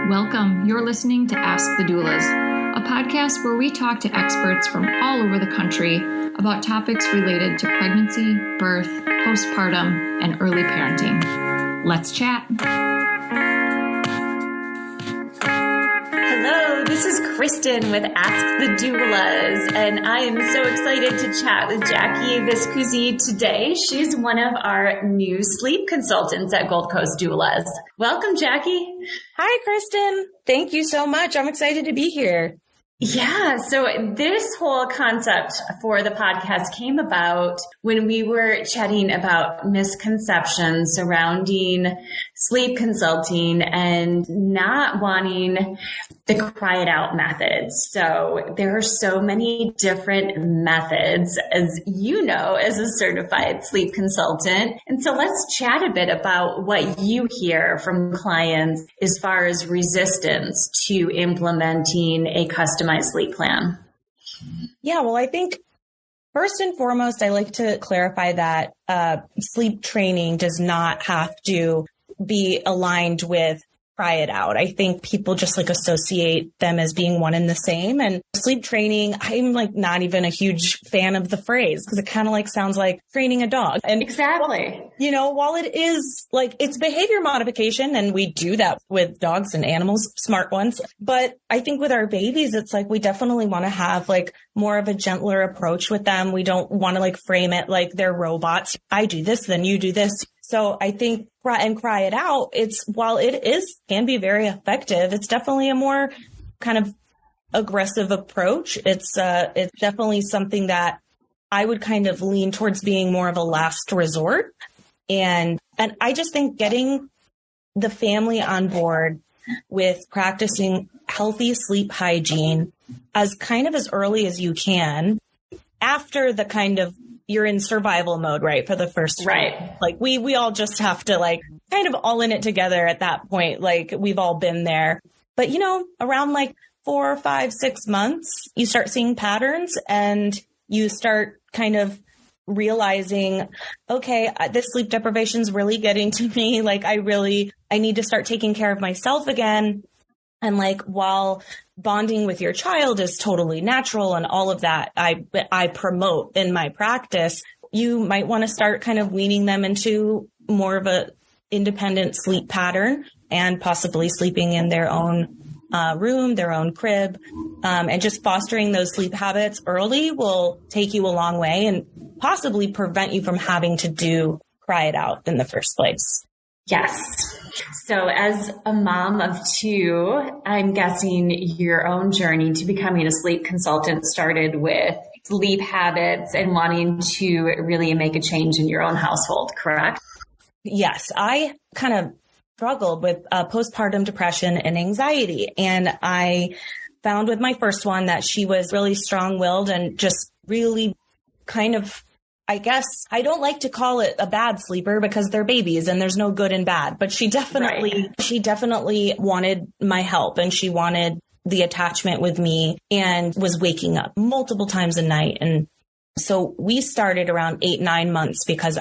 Welcome. You're listening to Ask the Doulas, a podcast where we talk to experts from all over the country about topics related to pregnancy, birth, postpartum, and early parenting. Let's chat. Hello, this is Kristin with Ask the Doulas, and I am so excited to chat with Jackie Viscusi today. She's one of our new sleep consultants at Gold Coast Doulas. Welcome, Jackie. Hi, Kristin. Thank you so much. I'm excited to be here. Yeah, so this whole concept for the podcast came about when we were chatting about misconceptions surrounding sleep consulting and not wanting the cry it out methods. So there are so many different methods, as you know, as a certified sleep consultant. And so let's chat a bit about what you hear from clients as far as resistance to implementing a customized sleep plan. Yeah, well, I think first and foremost, I like to clarify that sleep training does not have to be aligned with cry it out. I think people just associate them as being one and the same. And sleep training, I'm not even a huge fan of the phrase because it kind of sounds like training a dog. And exactly, while it is it's behavior modification, and we do that with dogs and animals, smart ones. But I think with our babies, it's we definitely want to have more of a gentler approach with them. We don't want to frame it like they're robots. I do this, then you do this. So I think cry it out. While it can be very effective, it's definitely a more kind of aggressive approach. It's definitely something that I would kind of lean towards being more of a last resort. And I just think getting the family on board with practicing healthy sleep hygiene as early as you can after the kind of you're in survival mode, right? For the first, right. We all just have to kind of all in it together at that point. We've all been there, but around 4, 5, 6 months, you start seeing patterns and you start kind of realizing, okay, this sleep deprivation is really getting to me. I need to start taking care of myself again. And while bonding with your child is totally natural and all of that I promote in my practice, you might want to start kind of weaning them into more of a independent sleep pattern and possibly sleeping in their own room, their own crib, and just fostering those sleep habits early will take you a long way and possibly prevent you from having to do cry it out in the first place. Yes. So as a mom of 2, I'm guessing your own journey to becoming a sleep consultant started with sleep habits and wanting to really make a change in your own household, correct? Yes. I kind of struggled with postpartum depression and anxiety. And I found with my first one that she was really strong-willed and just really kind of, I guess I don't like to call it a bad sleeper because they're babies and there's no good and bad, but she definitely wanted my help and she wanted the attachment with me and was waking up multiple times a night. And so we started around 8, 9 months because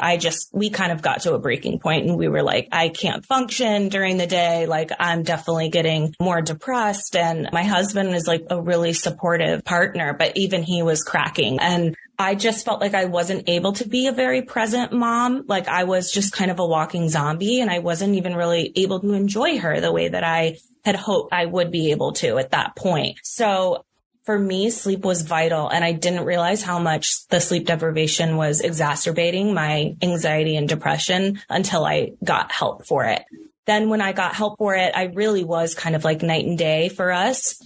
we kind of got to a breaking point and we were I can't function during the day. I'm definitely getting more depressed. And my husband is a really supportive partner, but even he was cracking. And I just felt I wasn't able to be a very present mom. I was just kind of a walking zombie and I wasn't even really able to enjoy her the way that I had hoped I would be able to at that point. So for me, sleep was vital, and I didn't realize how much the sleep deprivation was exacerbating my anxiety and depression until I got help for it. Then when I got help for it, I really was kind of night and day for us.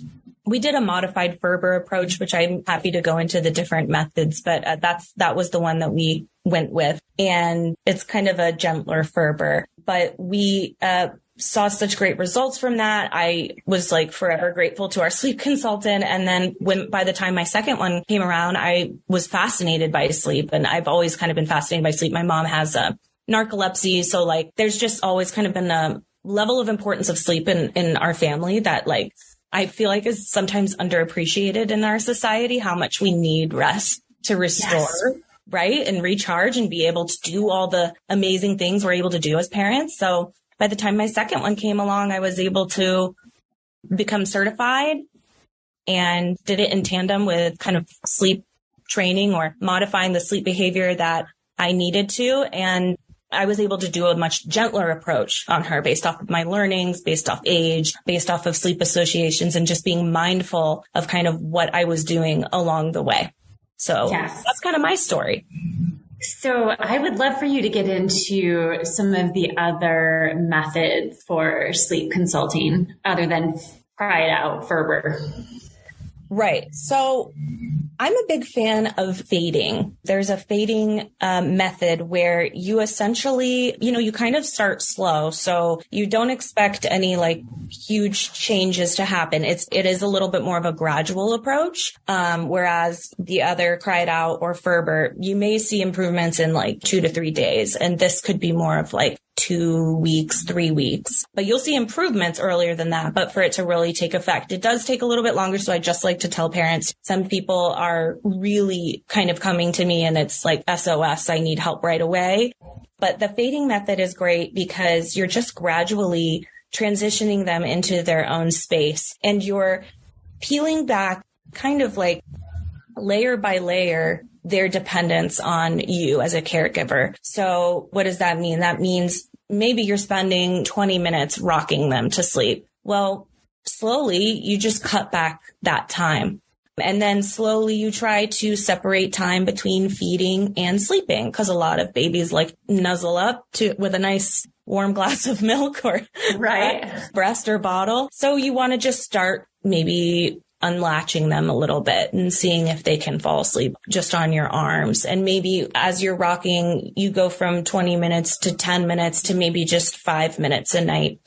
We did a modified Ferber approach, which I'm happy to go into the different methods, but that was the one that we went with. And it's kind of a gentler Ferber, but we saw such great results from that. I was forever grateful to our sleep consultant. And then by the time my second one came around, I was fascinated by sleep. And I've always kind of been fascinated by sleep. My mom has narcolepsy. So there's just always kind of been a level of importance of sleep in our family that I feel is sometimes underappreciated in our society, how much we need rest to restore. Yes. Right. And recharge and be able to do all the amazing things we're able to do as parents. So by the time my second one came along, I was able to become certified and did it in tandem with kind of sleep training or modifying the sleep behavior that I needed to. And I was able to do a much gentler approach on her based off of my learnings, based off age, based off of sleep associations, and just being mindful of kind of what I was doing along the way. So That's kind of my story. So I would love for you to get into some of the other methods for sleep consulting other than cry it out, Ferber. Right. So I'm a big fan of fading. There's a fading method where you essentially, you kind of start slow. So you don't expect any like huge changes to happen. It is a little bit more of a gradual approach. Whereas the other cry it out or Ferber, you may see improvements in like 2 to 3 days. And this could be more of like 2 weeks, 3 weeks, but you'll see improvements earlier than that. But for it to really take effect, it does take a little bit longer. So I just like to tell parents, some people are really kind of coming to me and it's like SOS, I need help right away. But the fading method is great because you're just gradually transitioning them into their own space and you're peeling back kind of like layer by layer their dependence on you as a caregiver. So what does that mean? That means maybe you're spending 20 minutes rocking them to sleep. Well, slowly you just cut back that time. And then slowly you try to separate time between feeding and sleeping because a lot of babies like nuzzle up with a nice warm glass of milk or breast or bottle. So you want to just start maybe unlatching them a little bit and seeing if they can fall asleep just on your arms. And maybe as you're rocking, you go from 20 minutes to 10 minutes to maybe just 5 minutes a night.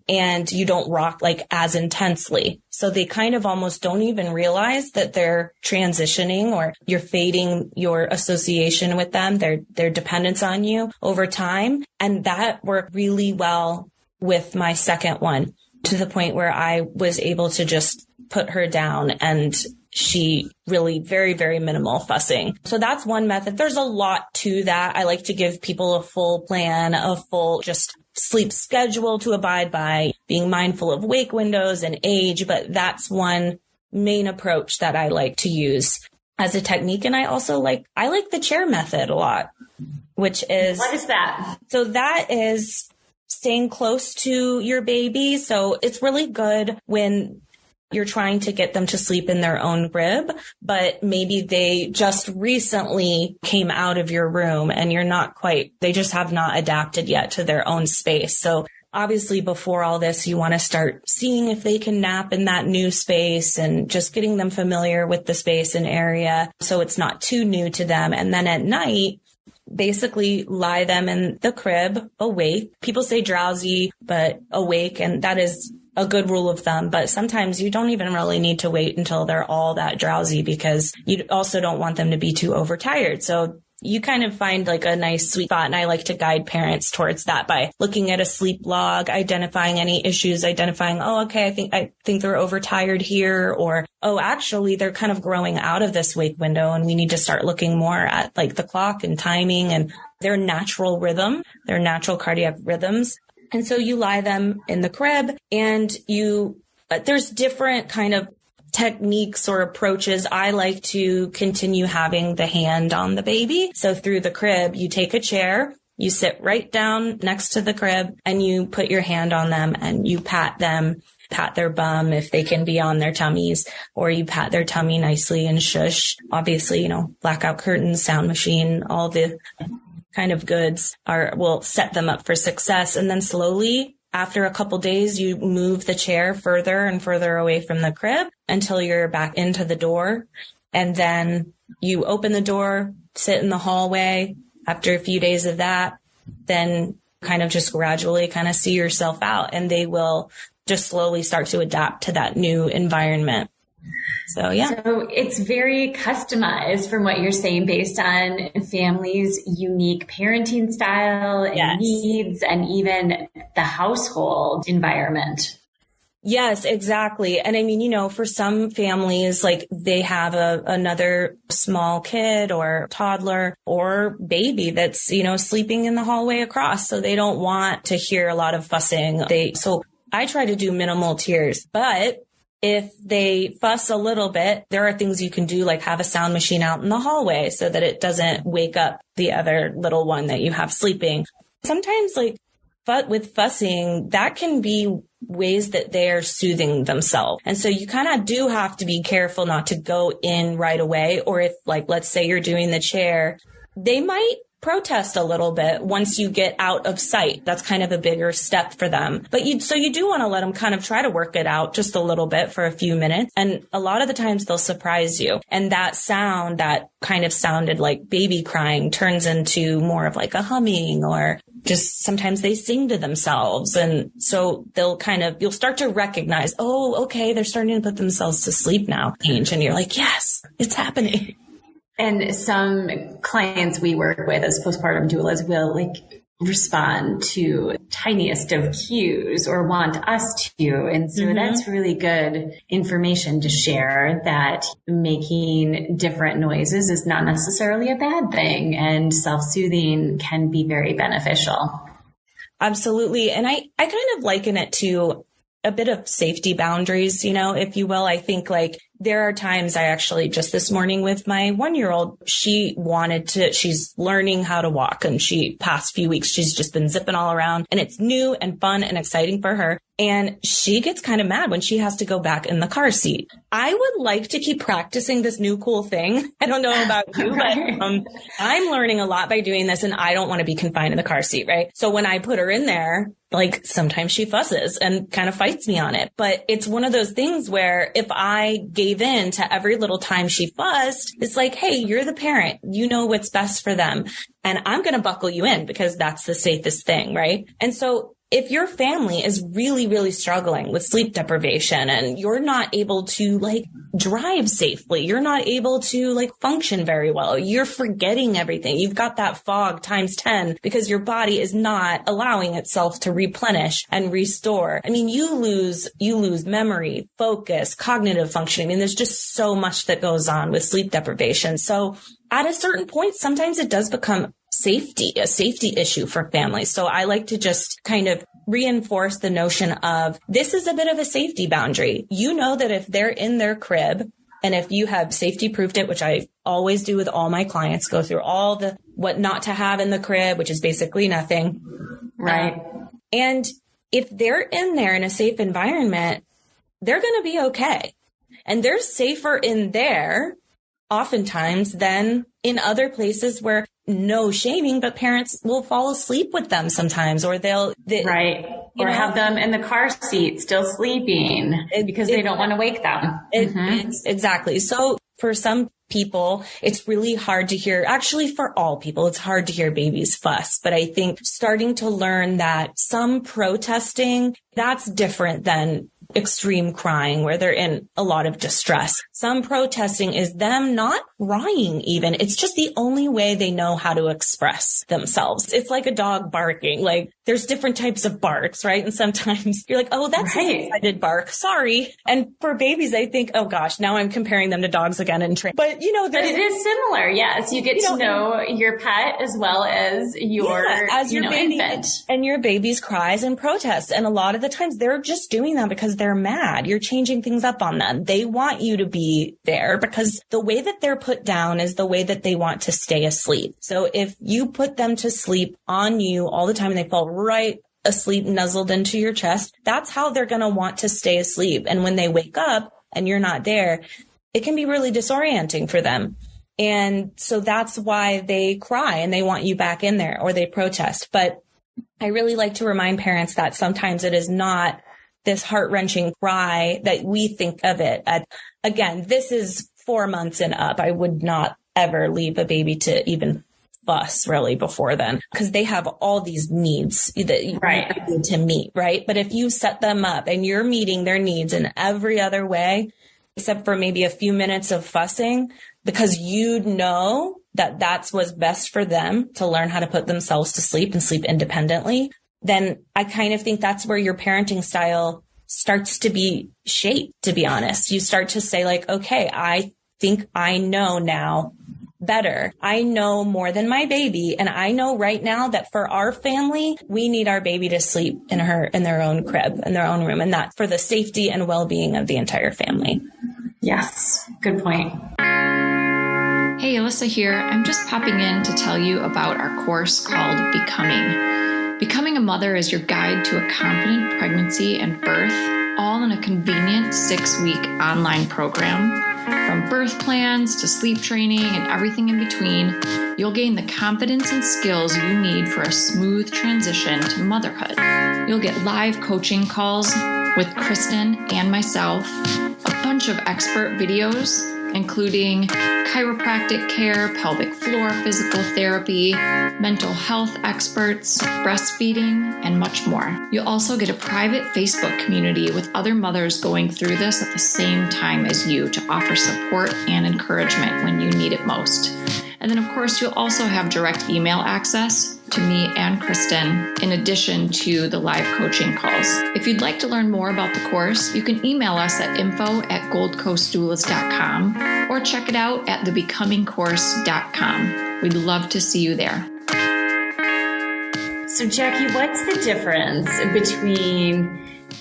And you don't rock like as intensely. So they kind of almost don't even realize that they're transitioning or you're fading your association with them, their dependence on you over time. And that worked really well with my second one to the point where I was able to just put her down and she really very, very minimal fussing. So that's one method. There's a lot to that. I like to give people a full plan, a full just sleep schedule to abide by, being mindful of wake windows and age. But that's one main approach that I like to use as a technique. And I also like the chair method a lot, which is... What is that? So that is staying close to your baby. So it's really good when you're trying to get them to sleep in their own crib, but maybe they just recently came out of your room and they just have not adapted yet to their own space. So obviously before all this, you want to start seeing if they can nap in that new space and just getting them familiar with the space and area so it's not too new to them. And then at night, basically lie them in the crib awake. People say drowsy, but awake, and that is a good rule of thumb, but sometimes you don't even really need to wait until they're all that drowsy because you also don't want them to be too overtired. So you kind of find like a nice sweet spot. And I like to guide parents towards that by looking at a sleep log, identifying any issues, identifying, oh, okay, I think they're overtired here, or, oh, actually they're kind of growing out of this wake window and we need to start looking more at like the clock and timing and their natural rhythm, their natural cardiac rhythms. And so you lie them in the crib and there's different kind of techniques or approaches. I like to continue having the hand on the baby. So through the crib, you take a chair, you sit right down next to the crib and you put your hand on them and you pat their bum if they can be on their tummies, or you pat their tummy nicely and shush. Obviously, blackout curtains, sound machine, all the kind of goods will set them up for success. And then slowly, after a couple days, you move the chair further and further away from the crib until you're back into the door. And then you open the door, sit in the hallway. After a few days of that, then kind of just gradually kind of see yourself out, and they will just slowly start to adapt to that new environment. So, yeah. So it's very customized from what you're saying based on families' unique parenting style and needs and even the household environment. Yes, exactly. And I mean, for some families, like they have another small kid or toddler or baby that's, sleeping in the hallway across. So they don't want to hear a lot of fussing. So I try to do minimal tears, but if they fuss a little bit, there are things you can do, like have a sound machine out in the hallway so that it doesn't wake up the other little one that you have sleeping. Sometimes with fussing, that can be ways that they're soothing themselves. And so you kind of do have to be careful not to go in right away. Or if, like, let's say you're doing the chair, they might protest a little bit once you get out of sight. That's kind of a bigger step for them. But you do want to let them kind of try to work it out just a little bit for a few minutes. And a lot of the times they'll surprise you. And that sound that kind of sounded like baby crying turns into more of like a humming, or just sometimes they sing to themselves. And so you'll start to recognize, oh, okay, they're starting to put themselves to sleep now. And you're like, yes, it's happening. And some clients we work with as postpartum doulas will respond to tiniest of cues or want us to. And so that's really good information to share, that making different noises is not necessarily a bad thing, and self-soothing can be very beneficial. Absolutely. And I kind of liken it to a bit of safety boundaries, if you will. I think there are times I actually, just this morning with my 1-year-old, she's learning how to walk, and past few weeks, she's just been zipping all around, and it's new and fun and exciting for her. And she gets kind of mad when she has to go back in the car seat. I would like to keep practicing this new cool thing. I don't know about you, but I'm learning a lot by doing this, and I don't want to be confined in the car seat, right? So when I put her in there, sometimes she fusses and kind of fights me on it. But it's one of those things where if I gave in to every little time she fussed, it's like, hey, you're the parent. You know what's best for them. And I'm going to buckle you in because that's the safest thing, right? And so if your family is really, really struggling with sleep deprivation and you're not able to drive safely, you're not able to function very well, you're forgetting everything, you've got that fog times 10 because your body is not allowing itself to replenish and restore. I mean, you lose memory, focus, cognitive functioning. I mean, there's just so much that goes on with sleep deprivation. So at a certain point, sometimes it does become a safety issue for families. So I like to just kind of reinforce the notion of this is a bit of a safety boundary. You know that if they're in their crib, and if you have safety proofed it, which I always do with all my clients, go through all the what not to have in the crib, which is basically nothing. Right. And if they're in there in a safe environment, they're going to be okay. And they're safer in there oftentimes than in other places where, no shaming, but parents will fall asleep with them sometimes, or right. Or have them in the car seat still sleeping because they don't want to wake them. Exactly. So for some people, it's really hard to hear, actually for all people, it's hard to hear babies fuss. But I think starting to learn that some protesting, that's different than extreme crying where they're in a lot of distress. Some protesting is them not crying even. It's just the only way they know how to express themselves. It's like a dog barking. There's different types of barks, right? And sometimes you're like, oh, that's right. an excited bark. Sorry. And for babies, I think, oh gosh, now I'm comparing them to dogs again and but but it is similar. Yes. You get to know your your as well as your, your baby infant. And your baby's cries and protests. And a lot of the times they're just doing that because they're mad. You're changing things up on them. They want you to be there because the way that they're put down is the way that they want to stay asleep. So if you put them to sleep on you all the time and they fall right asleep, nuzzled into your chest, that's how they're going to want to stay asleep. And when they wake up and you're not there, it can be really disorienting for them. And so that's why they cry and they want you back in there, or they protest. But I really like to remind parents that sometimes it is not this heart-wrenching cry that we think of it. Again, this is 4 months and up. I would not ever leave a baby to even fuss really before then, because they have all these needs that you need to meet, right? But if you set them up and you're meeting their needs in every other way, except for maybe a few minutes of fussing, because you know that that's what's best for them to learn how to put themselves to sleep and sleep independently, then I kind of think that's where your parenting style starts to be shaped, to be honest. You start to say okay, I think I know now better. I know more than my baby. And I know right now that for our family, we need our baby to sleep in their own crib, in their own room. And that's for the safety and well-being of the entire family. Yes. Good point. Hey, Alyssa here. I'm just popping in to tell you about our course called Becoming. Becoming a Mother is your guide to a confident pregnancy and birth, all in a convenient 6-week online program. From birth plans to sleep training and everything in between, you'll gain the confidence and skills you need for a smooth transition to motherhood. You'll get live coaching calls with Kristin and myself, a bunch of expert videos, including chiropractic care, pelvic floor physical therapy, mental health experts, breastfeeding, and much more. You'll also get a private Facebook community with other mothers going through this at the same time as you to offer support and encouragement when you need it most. And then, of course, you'll also have direct email access to me and Kristin, in addition to the live coaching calls. If you'd like to learn more about the course, you can email us at info@goldcoastdoulas.com or check it out at thebecomingcourse.com. We'd love to see you there. So, Jackie, what's the difference between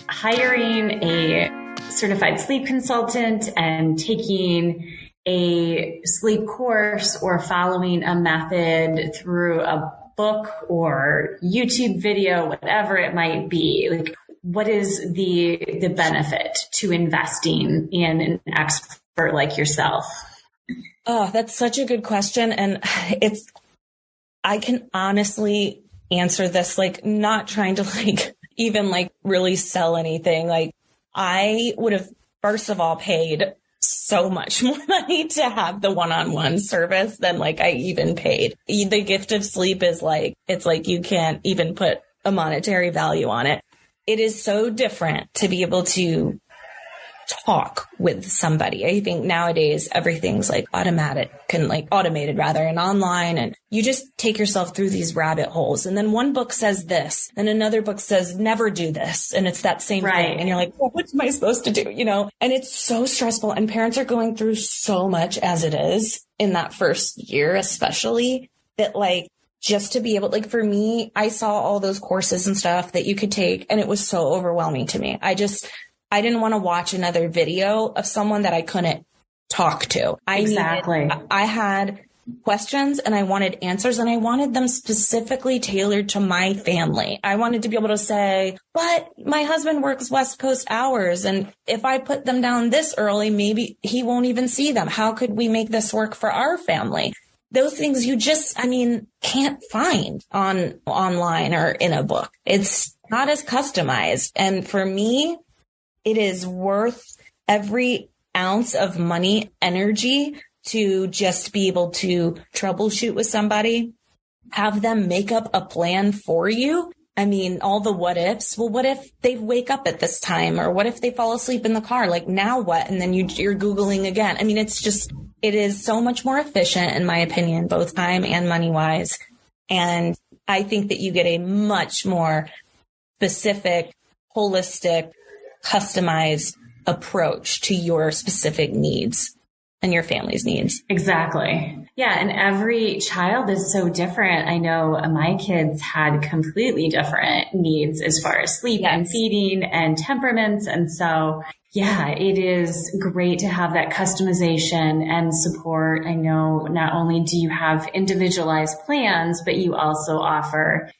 hiring a certified sleep consultant and taking a sleep course or following a method through a book or YouTube video, whatever it might be? Like, what is the benefit to investing in an expert like yourself? Oh, that's such a good question. And I can honestly answer this, like, not trying to even really sell anything. Like, I would have, first of all, paid so much more money to have the one-on-one service than I even paid. The gift of sleep is it's you can't even put a monetary value on it. It is so different to be able to talk with somebody. I think nowadays everything's automated and online, and you just take yourself through these rabbit holes. And then one book says this, and another book says never do this. And it's that same thing. And you're like, well, what am I supposed to do? And it's so stressful, and parents are going through so much as it is in that first year, especially, that just to be able, for me, I saw all those courses and stuff that you could take, and it was so overwhelming to me. I didn't want to watch another video of someone that I couldn't talk to. I had questions and I wanted answers, and I wanted them specifically tailored to my family. I wanted to be able to say, but my husband works West Coast hours, and if I put them down this early, maybe he won't even see them. How could we make this work for our family? Those things you just, can't find online or in a book. It's not as customized. And for me, it is worth every ounce of money, energy to just be able to troubleshoot with somebody, have them make up a plan for you. All the what ifs. Well, what if they wake up at this time? Or what if they fall asleep in the car? Now what? And then you're Googling again. It is so much more efficient, in my opinion, both time and money wise. And I think that you get a much more specific, holistic, customized approach to your specific needs and your family's needs. Exactly. Yeah. And every child is so different. I know my kids had completely different needs as far as sleep and feeding and temperaments. And so, yeah, it is great to have that customization and support. I know not only do you have individualized plans, but you also offer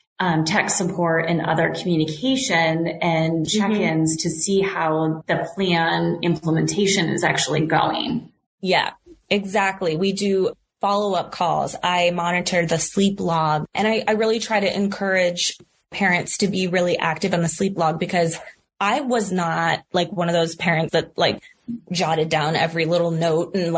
tech support and other communication and check-ins to see how the plan implementation is actually going. Yeah, exactly. We do follow-up calls. I monitor the sleep log, and I really try to encourage parents to be really active on the sleep log, because I was not one of those parents that jotted down every little note and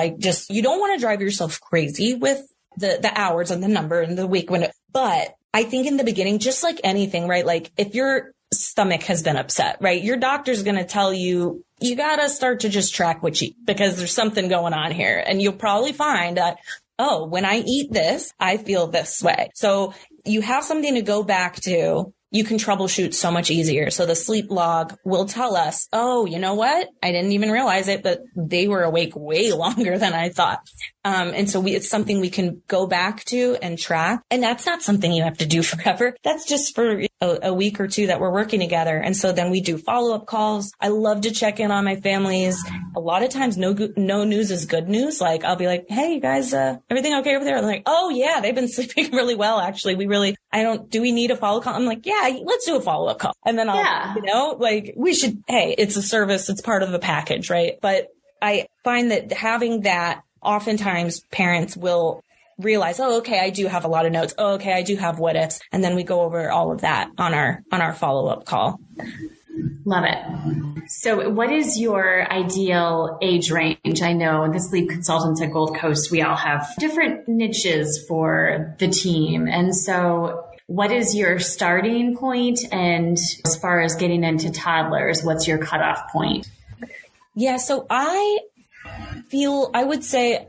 you don't want to drive yourself crazy with the hours and the number and the week but I think in the beginning, just like anything, right? If your stomach has been upset, right? Your doctor's going to tell you, you got to start to just track what you eat, because there's something going on here. And you'll probably find that, oh, when I eat this, I feel this way. So you have something to go back to. You can troubleshoot so much easier. So the sleep log will tell us, oh, you know what? I didn't even realize it, but they were awake way longer than I thought. And so it's something we can go back to and track. And that's not something you have to do forever. That's just for a week or two that we're working together. And so then we do follow-up calls. I love to check in on my families. A lot of times, no news is good news. Like, I'll be like, hey, you guys, everything okay over there? I'm like, oh yeah, they've been sleeping really well. Actually, do we need a follow-up call? I'm like, yeah, let's do a follow-up call. And then hey, it's a service. It's part of the package, right? But I find that having that, oftentimes parents will realize, oh, okay, I do have a lot of notes. Oh, okay, I do have what ifs. And then we go over all of that on our follow-up call. Love it. So what is your ideal age range? I know the sleep consultants at Gold Coast, we all have different niches for the team. And so what is your starting point? And as far as getting into toddlers, what's your cutoff point? Yeah, so I would say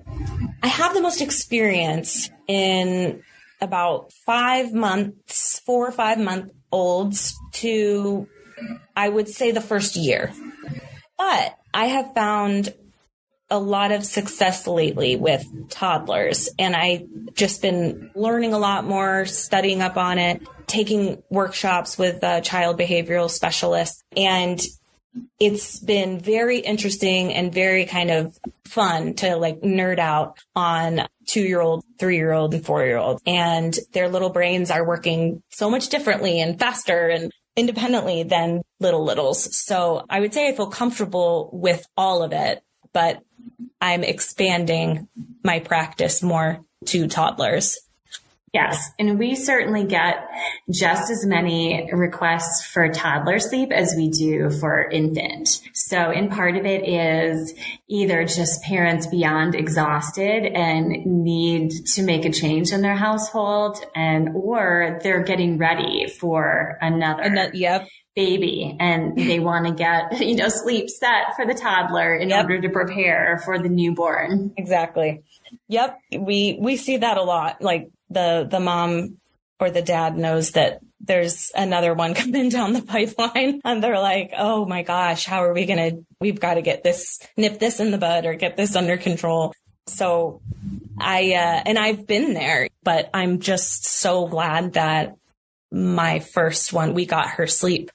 I have the most experience in about 4 or 5 month olds to, I would say, the first year. But I have found a lot of success lately with toddlers, and I just been learning a lot more, studying up on it, taking workshops with child behavioral specialists, and it's been very interesting and very kind of fun to like nerd out on 2-year-old, 3-year-old, and 4-year-old. And their little brains are working so much differently and faster and independently than littles. So I would say I feel comfortable with all of it, but I'm expanding my practice more to toddlers. Yes. And we certainly get just as many requests for toddler sleep as we do for infant. So, and part of it is either just parents beyond exhausted and need to make a change in their household, or they're getting ready for another baby and they want to get, sleep set for the toddler in order to prepare for the newborn. Exactly. Yep. We see that a lot. Like the mom or the dad knows that there's another one coming down the pipeline and they're like, oh my gosh, how are we've got to nip this in the bud or get this under control. So I've been there, but I'm just so glad that my first one, we got her sleep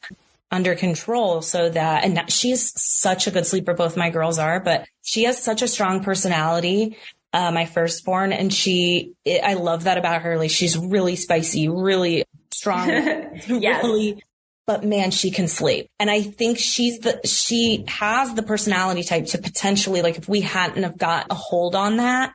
under control and she's such a good sleeper. Both my girls are, but she has such a strong personality. My firstborn, and I love that about her. Like, she's really spicy, really strong, yes. But man, she can sleep. And I think she has the personality type to potentially, like, if we hadn't have got a hold on that,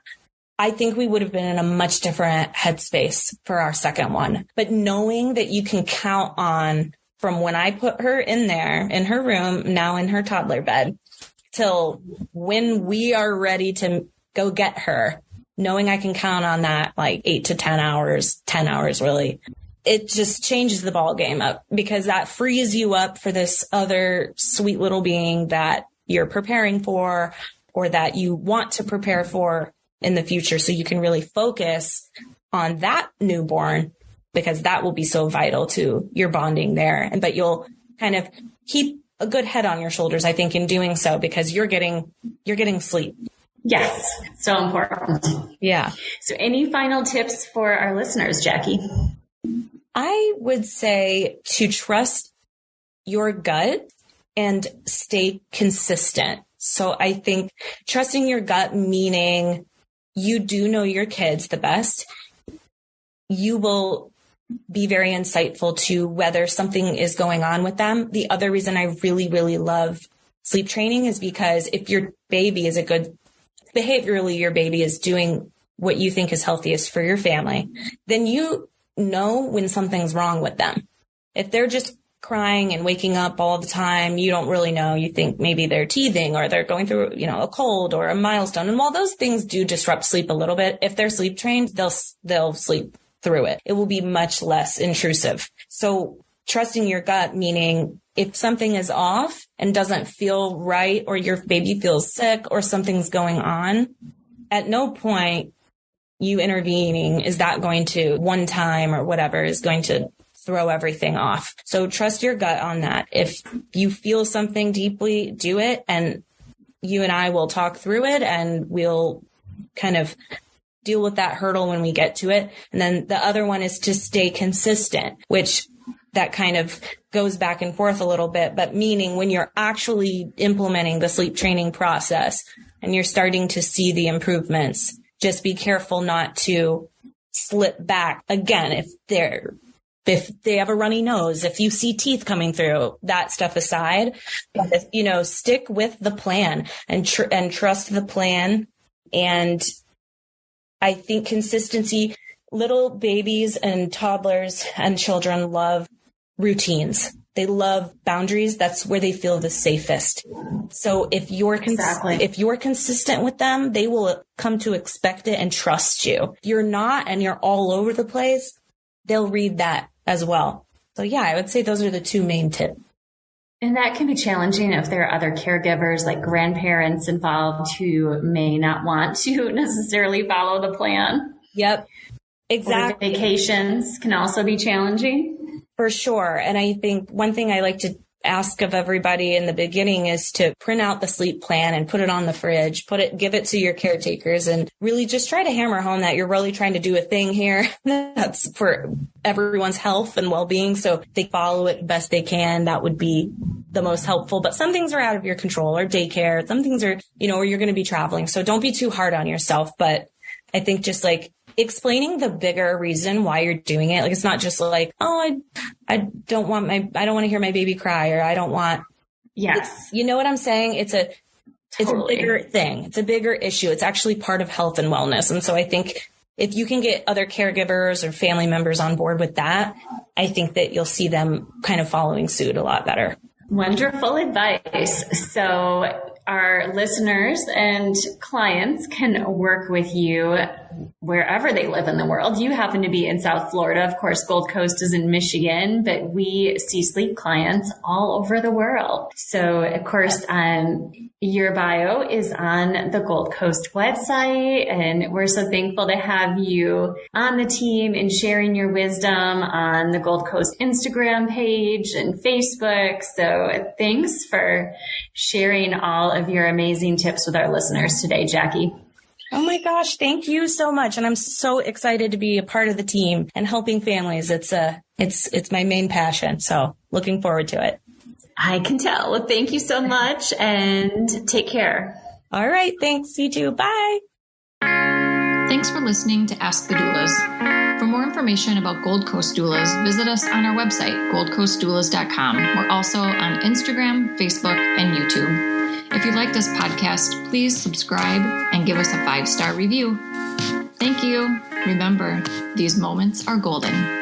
I think we would have been in a much different headspace for our second one. But knowing that you can count on from when I put her in there, in her room, now in her toddler bed, till when we are ready to go get her, knowing I can count on that like 8 to 10 hours, 10 hours really, it just changes the ball game up, because that frees you up for this other sweet little being that you're preparing for or that you want to prepare for in the future. So you can really focus on that newborn, because that will be so vital to your bonding there. But you'll kind of keep a good head on your shoulders, I think, in doing so, because you're getting sleep. Yes. So important. Yeah. So any final tips for our listeners, Jackie? I would say to trust your gut and stay consistent. So I think trusting your gut, meaning you do know your kids the best. You will be very insightful to whether something is going on with them. The other reason I really, really love sleep training is because if your baby is behaviorally, your baby is doing what you think is healthiest for your family, then you know when something's wrong with them. If they're just crying and waking up all the time, you don't really know. You think maybe they're teething or they're going through, a cold or a milestone. And while those things do disrupt sleep a little bit, if they're sleep trained, they'll sleep through it. It will be much less intrusive. So trusting your gut, meaning if something is off and doesn't feel right, or your baby feels sick or something's going on, at no point you intervening is that going to, one time or whatever, is going to throw everything off. So trust your gut on that. If you feel something deeply, do it, and you and I will talk through it, and we'll kind of deal with that hurdle when we get to it. And then the other one is to stay consistent, which that kind of goes back and forth a little bit, but meaning when you're actually implementing the sleep training process and you're starting to see the improvements, just be careful not to slip back again. If they have a runny nose, if you see teeth coming through, that stuff aside, stick with the plan and trust the plan. And I think consistency, little babies and toddlers and children love routines. They love boundaries. That's where they feel the safest. So if you're consistent with them, they will come to expect it and trust you. If you're not and you're all over the place, they'll read that as well. So yeah, I would say those are the two main tips. And that can be challenging if there are other caregivers like grandparents involved who may not want to necessarily follow the plan. Yep. Exactly. Or vacations can also be challenging. For sure. And I think one thing I like to ask of everybody in the beginning is to print out the sleep plan and put it on the fridge, give it to your caretakers, and really just try to hammer home that you're really trying to do a thing here that's for everyone's health and well-being. So if they follow it best they can, that would be the most helpful. But some things are out of your control, or daycare. Some things are, or you're going to be traveling. So don't be too hard on yourself. But I think just like explaining the bigger reason why you're doing it. Like, it's not just like, oh, I don't want to hear my baby cry, or I don't want. Yes. You know what I'm saying? It's a bigger thing. It's a bigger issue. It's actually part of health and wellness. And so I think if you can get other caregivers or family members on board with that, I think that you'll see them kind of following suit a lot better. Wonderful advice. So our listeners and clients can work with you wherever they live in the world. You happen to be in South Florida. Of course, Gold Coast is in Michigan, but we see sleep clients all over the world. So, of course, your bio is on the Gold Coast website, and we're so thankful to have you on the team and sharing your wisdom on the Gold Coast Instagram page and Facebook. So thanks for sharing all of your amazing tips with our listeners today, Jackie. Oh my gosh, thank you so much. And I'm so excited to be a part of the team and helping families. It's my main passion. So looking forward to it. I can tell. Well, thank you so much, and take care. All right. Thanks. You too. Bye. Thanks for listening to Ask the Doulas. For more information about Gold Coast Doulas, visit us on our website, goldcoastdoulas.com. We're also on Instagram, Facebook, and YouTube. If you like this podcast, please subscribe and give us a 5-star review. Thank you. Remember, these moments are golden.